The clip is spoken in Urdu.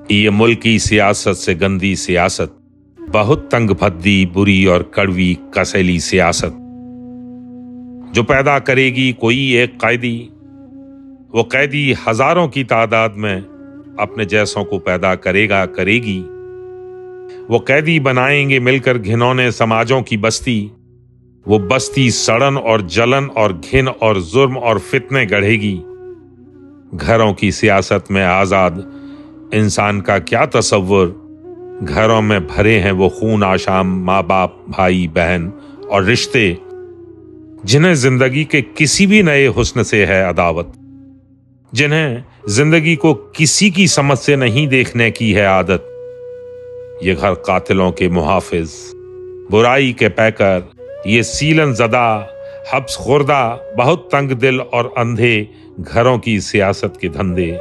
یہ ملکی سیاست سے گندی سیاست، بہت تنگ بھدی، بری اور کڑوی کسیلی سیاست، جو پیدا کرے گی کوئی ایک قیدی، وہ قیدی ہزاروں کی تعداد میں اپنے جیسوں کو پیدا کرے گی، وہ قیدی بنائیں گے مل کر گھنونے سماجوں کی بستی، وہ بستی سڑن اور جلن اور گھن اور ظلم اور فتنے گڑھے گی۔ گھروں کی سیاست میں آزاد انسان کا کیا تصور؟ گھروں میں بھرے ہیں وہ خون آشام، ماں باپ، بھائی بہن اور رشتے، جنہیں زندگی کے کسی بھی نئے حسن سے ہے عداوت، جنہیں زندگی کو کسی کی سمجھ سے نہیں دیکھنے کی ہے عادت۔ یہ گھر قاتلوں کے محافظ، برائی کے پیکر، یہ سیلن زدہ، حبس خوردہ، بہت تنگ دل اور اندھے گھروں کی سیاست کے دھندے۔